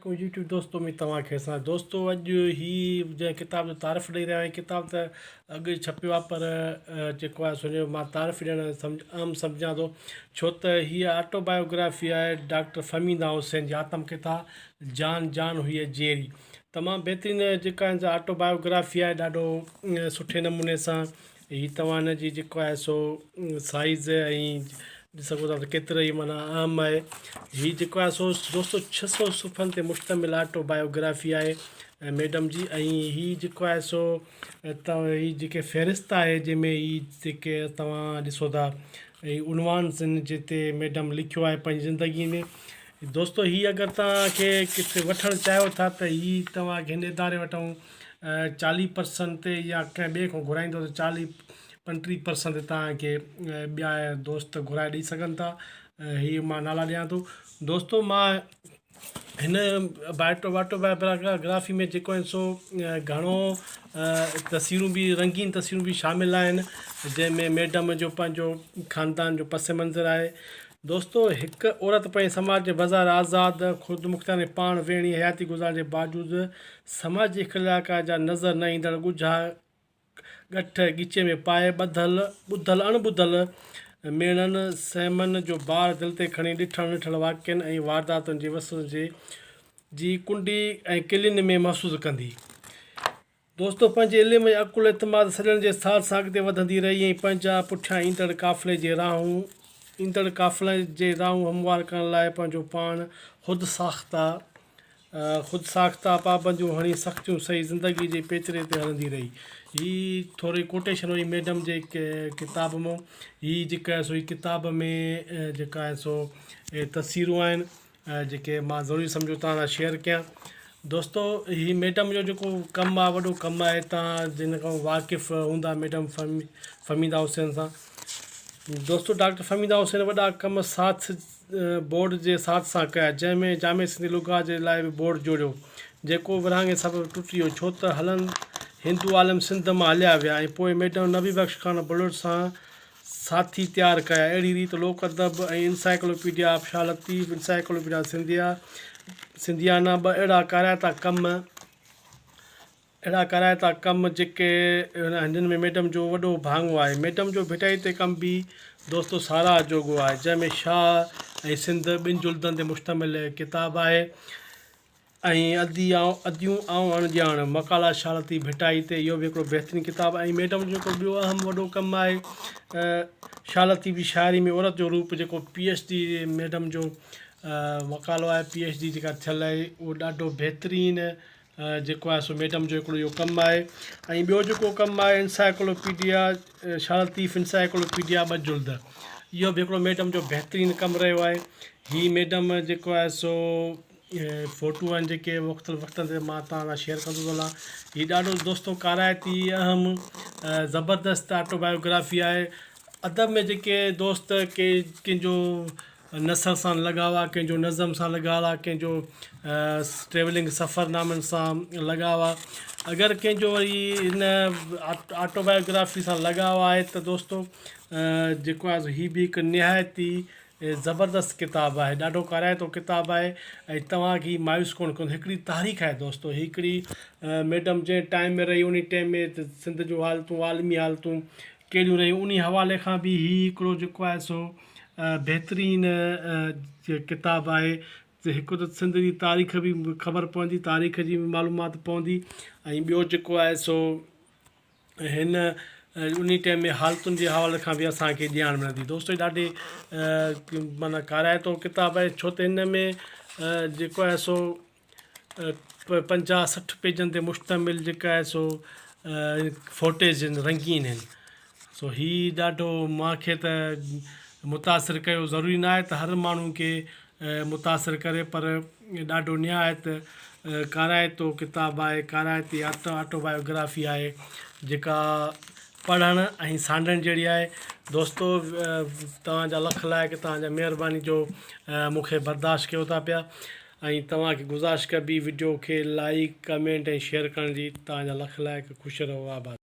वालेकुम यूट्यूब दोस्तों में तव्हांखे असां दोस्तों अॼु ही जंहिं किताब जो तारीफ़ ॾेई रहिया आहियूं किताब त अॻु छपियो आहे पर जेको आहे सो मां तारीफ़ ॾियणु आम सम्झां थो छो त हीअ ऑटोबायोग्राफी आहे डॉक्टर फ़मीदा हुसैन जी आत्मकथा जान जान हुई जेरी तमामु बहितरीनु जेका ऑटोबायोग्राफी आहे ॾाढो सुठे नमूने सां हीअ तव्हां हिन जी जेको आहे सो साइज़ ऐं ॾिसी सघो था त केतिरो ई माना आम आहे हीअ जेको आहे सो दोस्तो 600 सुफ़्हनि ते मुश्तमिल ऑटोबायोग्राफी आहे मैडम जी ऐं हीअ जेको आहे सो तव्हां हीअ जेके फ़हिरिस्त आहे जंहिंमें हीअ जेके तव्हां ॾिसो था ऐं उनवान जिते मैडम लिखियो आहे पंहिंजी ज़िंदगीअ में दोस्तो हीअ अगरि तव्हांखे किथे वठणु चाहियो था त हीअ तव्हांखे हिन इदारे वठूं 40% ते या कंहिं ॿिए खां घुराईंदो त 40-35% ते तव्हांखे ॿिया दोस्त घुराए ॾेई सघनि था हीअ मां नाला ॾियां थो दोस्तो मां हिन ऑटोबायोग्राफी में जेको आहिनि सो घणो तस्वीरूं बि रंगीन तस्वीरूं बि शामिलु आहिनि जंहिंमें मैडम जो पंहिंजो ख़ानदान जो पस मंज़र आहे दोस्तो हिकु औरत पंहिंजे समाज जे बाज़ार आज़ादु ख़ुदि मुख़्तार पाण वेहणी हयाती गुज़ारण जे बावजूदि समाजी इख़्तिलाक़ जा नज़र न ईंदड़ ॻुझा ॻठ ॻीचे में पाए ॿुधल अणॿुधल मेड़नि सहमन जो बार दिलि ते खणी ॾिठलु वाक्यनि ऐं वारदातुनि जे वसुल जी कुंडी ऐं किलियुनि में महसूसु कंदी दोस्तो पंहिंजे इल्म ऐं अकुल इतमाद सॼण जे साथ सां अॻिते वधंदी रही ऐं पंहिंजा पुठियां ईंदड़ काफ़िले जे राहूं हमवार करण लाइ पंहिंजो पाण ख़ुदि साख़्ता पाबंदियूं हणी सख़्तियूं सही ज़िंदगी जे पेचरे ते हलंदी रही हीअ थोरी कोटेशन हुई मैडम जे किताब मां हीअ जेका आहे सो हीअ किताब में जेका आहे सो तस्वीरूं आहिनि जेके मां ज़रूरी सम्झो तव्हां सां शेयर कयां दोस्तो हीअ मैडम जो जेको कमु आहे वॾो कमु आहे तव्हां जिन खां वाक़िफ़ु हूंदा मैडम फ़मीदा हुसैन सां दोस्तो डॉक्टर फ़मीदा हुसैन वॾा कम साथ बोर्ड जे साथ सां कया जंहिंमें जामे सिंधी लुगा जे लाइ बि बोर्ड जोड़ियो जेको विरहाङे सबबु टुटी वियो छो त हिंदू आलम सिंध मां हलिया विया ऐं पोइ मैडम नबी बख़्श ख़ान बुलट सां साथी तयारु कया अहिड़ी रीति लोक अदब ऐं इंसाइक्लोपीडिया शाह लतीफ़ इंसाइक्लोपीडिया सिंधियाना ॿ अहिड़ा कराइता कम जेके हिननि में मैडम जो वॾो भाङो आहे मैडम जो भिटाई ते कमु बि दोस्तो साराह जोॻो आहे जंहिंमें शाह ऐं सिंध ॿिनि जुल्दनि ते मुश्तमिल किताबु आहे ऐं अदियूं ऐं अणॼाण मकाला शाह लतीफ़ भिटाई ते इहो बि हिकिड़ो बहितरीनु किताबु ऐं मैडम जो जेको ॿियो अहम वॾो कमु आहे शाह लतीफ़ जी शाइरी में औरत जो रूप जेको PhD मैडम जो मकालो आहे PhD जेका थियल आहे उहो ॾाढो बहितरीनु जेको आहे सो मैडम जो हिकिड़ो इहो कमु आहे ऐं ॿियो जेको कमु आहे इंसाइक्लोपीडिया शाह लतीफ़ इंसाइक्लोपीडिया ॿ जुल्द इहो बि हिकिड़ो मैडम जो बहितरीनु कमु रहियो आहे हीअ मैडम जेको आहे सो फ़ोटू आहिनि जेके मुख़्तलिफ़ वक़्तनि ते मां तव्हां सां शेयर कंदो थो हलां हीअ ॾाढो दोस्तो काराइती अहम ज़बरदस्त ऑटोबायोग्राफी आहे अदब में जेके दोस्त कंहिंजो नसर सां लॻाव आहे कंहिंजो नज़म सां लॻाव आहे कंहिंजो ट्रेवलिंग सफ़रनामनि सां लॻाव आहे अगरि कंहिंजो वरी हिन ऑटोबायोग्राफी सां लॻाव आहे त दोस्तो जेको आहे हीअ बि हिकु निहायती ज़बरदस्त किताबु आहे ॾाढो काराइतो किताबु आहे ऐं तव्हांखे हीअ मायूस कोन कंदो हिकिड़ी तारीख़ आहे दोस्तो हिकिड़ी मैडम जंहिं टाइम में रही उन टाइम में सिंध जूं हालतूं आलमी हालतूं कहिड़ियूं रहियूं उन हवाले खां बि हीअ हिकिड़ो जेको आहे सो बहितरीनु किताबु आहे हिकु त सिंध जी तारीख़ बि ख़बर पवंदी तारीख़ जी बि मालूमात पवंदी ऐं ॿियो जेको आहे सो हिन उन टाइम में हालतुनि जे हवाले खां बि असांखे ॼाण मिलंदी दोस्तो ॾाढी माना काराइतो किताबु आहे छो त हिन में जेको आहे सो 50-60 पेजनि ते मुश्तमिल जेका आहे सो फोटेज रंगीन आहिनि सो हीअ ॾाढो मूंखे त मुतासिर कयो ज़रूरी न आहे त हर माण्हू खे मुतासिर करे पर ॾाढो निहायत काराइतो किताबु आहे काराइती ऑटोबायोग्राफी आहे जेका पढ़णु ऐं सांडण जहिड़ी आहे दोस्तो तव्हांजा लख लाइक़ तव्हांजा महिरबानी जो मूंखे बर्दाश्त कयो था पिया ऐं तव्हांखे गुज़ारिश कबी वीडियो खे लाइक कमेंट ऐं शेयर करण जी तव्हांजा लख लाइक़ ख़ुशि रहो आबाद